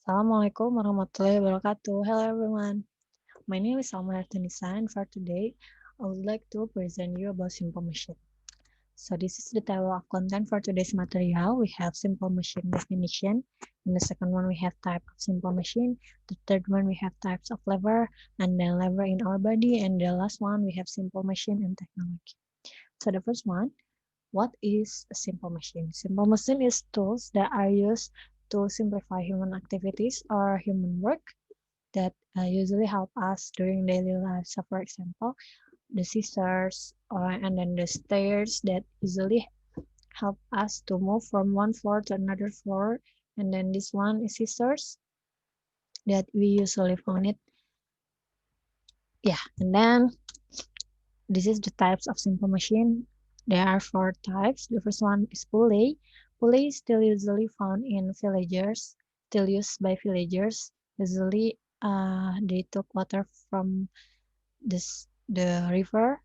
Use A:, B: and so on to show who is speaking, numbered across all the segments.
A: Assalamualaikum warahmatullahi wabarakatuh. Hello everyone. My name is Salma Khoirotunnisa and for today I would like to present you about simple machine. So this is the table of content for today's material. We have simple machine definition. In the second one we have type of simple machine. The third one we have types of lever and then lever in our body, and the last one we have simple machine and technology. So the first one, what is a simple machine? Simple machine is tools that are used to simplify human activities or human work that usually help us during daily life. So, for example, the scissors and then the stairs that usually help us to move from one floor to another floor. And then this one is scissors that we usually found it. Yeah, and then this is the types of simple machine. There are four types. The first one is pulley. Pulley is still usually found in villagers, still used by villagers. Usually, they took water from the river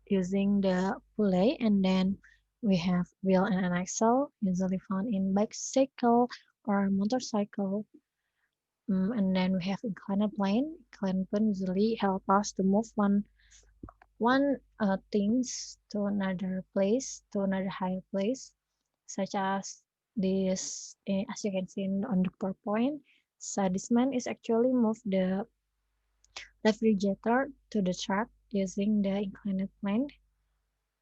A: using the pulley, and then we have wheel and an axle, usually found in bicycle or motorcycle. And then we have inclined plane. Inclined plane usually help us to move one things to another place, to another higher place, such as this, as you can see on the PowerPoint. So this man is actually move the refrigerator to the truck using the inclined plane,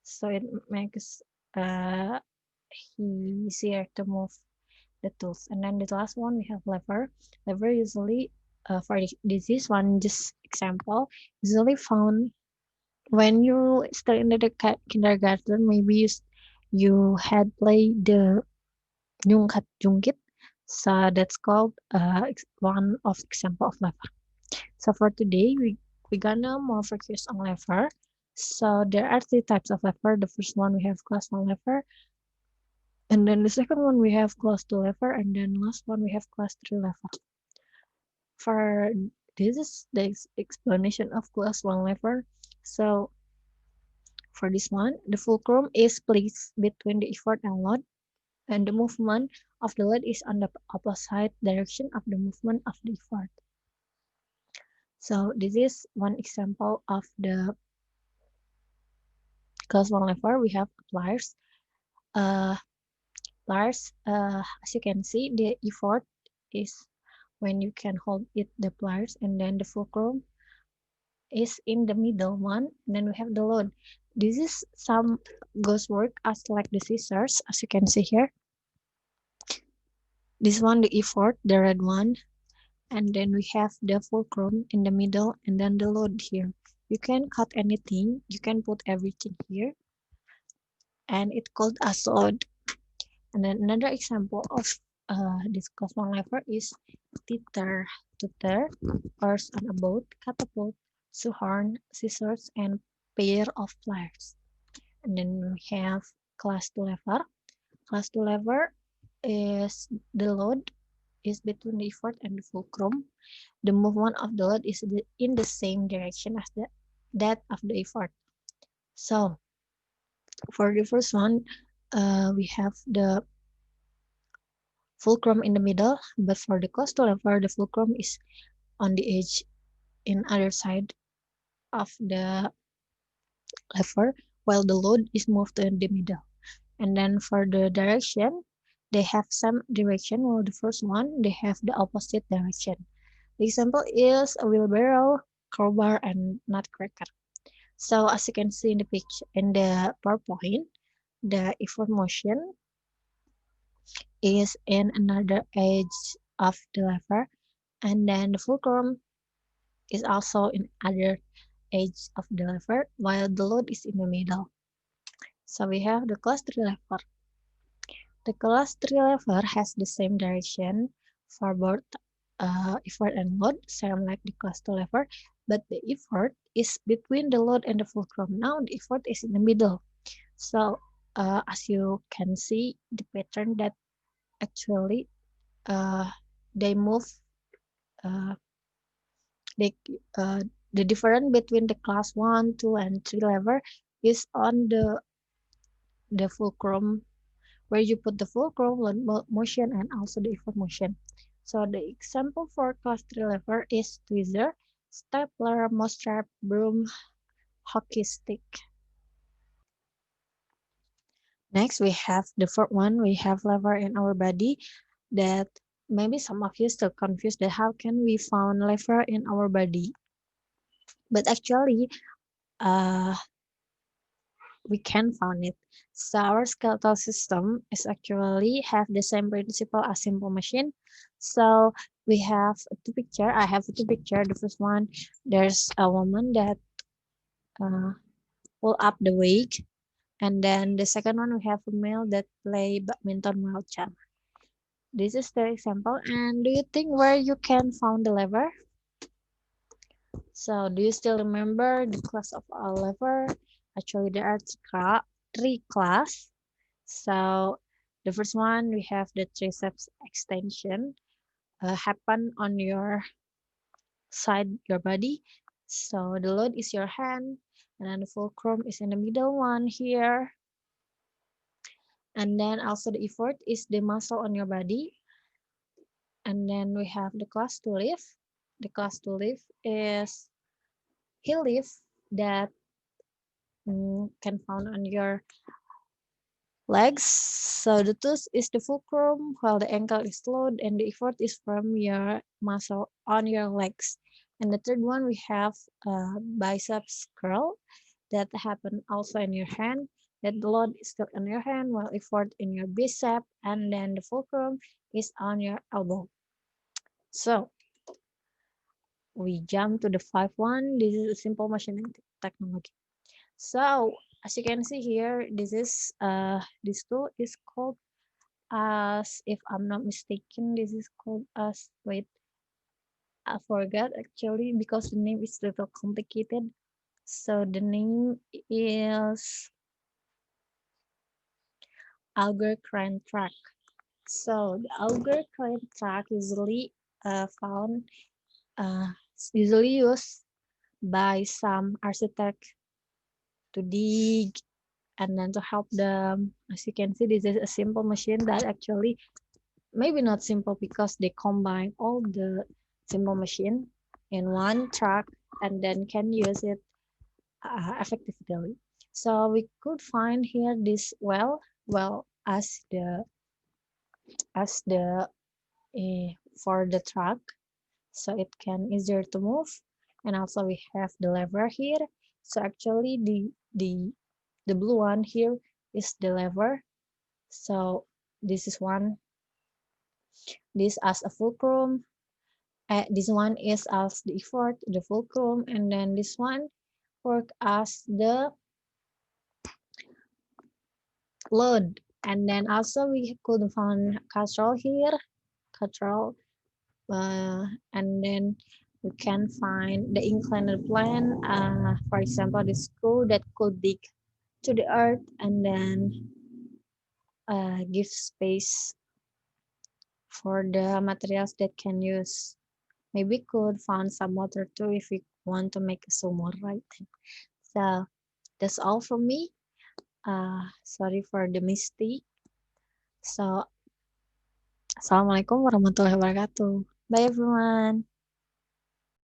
A: so it makes uh, easier to move the tools. And then the last one we have lever. Lever usually for this is one just example, usually found when you still in the kindergarten. Maybe you had played the jungkat jungkit, so that's called one of example of lever. So for today we gonna more focus on lever. So there are three types of lever. The first one we have class 1 lever, and then the second one we have class 2 lever, and then last one we have class 3 lever. For this is the explanation of class 1 lever. So for this one, the fulcrum is placed between the effort and load, and the movement of the load is on the opposite direction of the movement of the effort. So this is one example of the class 1 lever. We have pliers. Uh, pliers, as you can see, the effort is when you can hold it, the pliers, and then the fulcrum is in the middle one, and then we have the load. This is some goes work as like the scissors, as you can see here. This one, the effort, the red one, and then we have the fulcrum in the middle, and then the load here. You can cut anything, you can put everything here, and it's called as load. And then another example of this cosmon lever is teeter, tutor, oars on a boat, catapult, shoehorn, scissors, and pair of pliers. And then we have class 2 lever. Class 2 lever is the load is between the effort and the fulcrum. The movement of the load is in the same direction as that of the effort. So for the first one, we have the fulcrum in the middle, but for the coastal lever, the fulcrum is on the edge in other side of the lever, while the load is moved to the middle. And then for the direction, they have some direction, while the first one, they have the opposite direction. The example is a wheelbarrow, crowbar, and nutcracker. So as you can see in the picture, in the PowerPoint, the effort motion is in another edge of the lever, and then the fulcrum is also in other edge of the lever, while the load is in the middle. So we have the class 3 lever. The class 3 lever has the same direction for both effort and load, same like the class 2 lever, but the effort is between the load and the fulcrum. Now the effort is in the middle. So as you can see, the pattern that actually uh, they move, uh, they the difference between the class 1, 2, and 3 lever is on the fulcrum where you put the fulcrum, motion, and also the effort motion. So the example for class 3 lever is tweezer, stapler, mousetrap, broom, hockey stick. Next, we have the fourth one. We have lever in our body that maybe some of you still confused that how can we found lever in our body. But actually, uh, we can find it. So our skeletal system is actually have the same principle as simple machine. So we have two picture. I have two picture. The first one, there's a woman that uh, pull up the weight, and then the second one we have a male that play badminton while jump. This is the example. And do you think where you can find the lever? So do you still remember the class of a lever? Actually, there are three class. So the first one we have the triceps extension happen on your side your body. So the load is your hand, and then the fulcrum is in the middle one here. And then also the effort is the muscle on your body. And then we have the class to lift. The class to lift is heel lift that can found on your legs. So the tooth is the fulcrum, while the ankle is load, and the effort is from your muscle on your legs. And the third one, we have biceps curl that happen also in your hand. That the load is still in your hand, while effort in your bicep, and then the fulcrum is on your elbow. So we jump to the 5 one. This is a simple machining technology. So as you can see here, this tool is called as, if I'm not mistaken, this is called as, wait, I forgot actually because the name is a little complicated. So the name is auger crane track. So the auger crane track usually found uh, usually used by some architect to dig and then to help them. As you can see, this is a simple machine that actually maybe not simple because they combine all the simple machine in one truck and then can use it effectively. So we could find here this well as the for the truck, so it can easier to move, and also we have the lever here. So actually the blue one here is the lever. So this is one, this as a fulcrum. This one is as the effort, the fulcrum, and then this one work as the load. And then also we could find control here, control, and then we can find the inclined plane. For example, the screw that could dig to the earth and then give space for the materials that can use. Maybe could find some water too if we want to make a sumo, right? So that's all from me. Sorry for the mistake. So, Assalamualaikum warahmatullahi wabarakatuh. Bye everyone.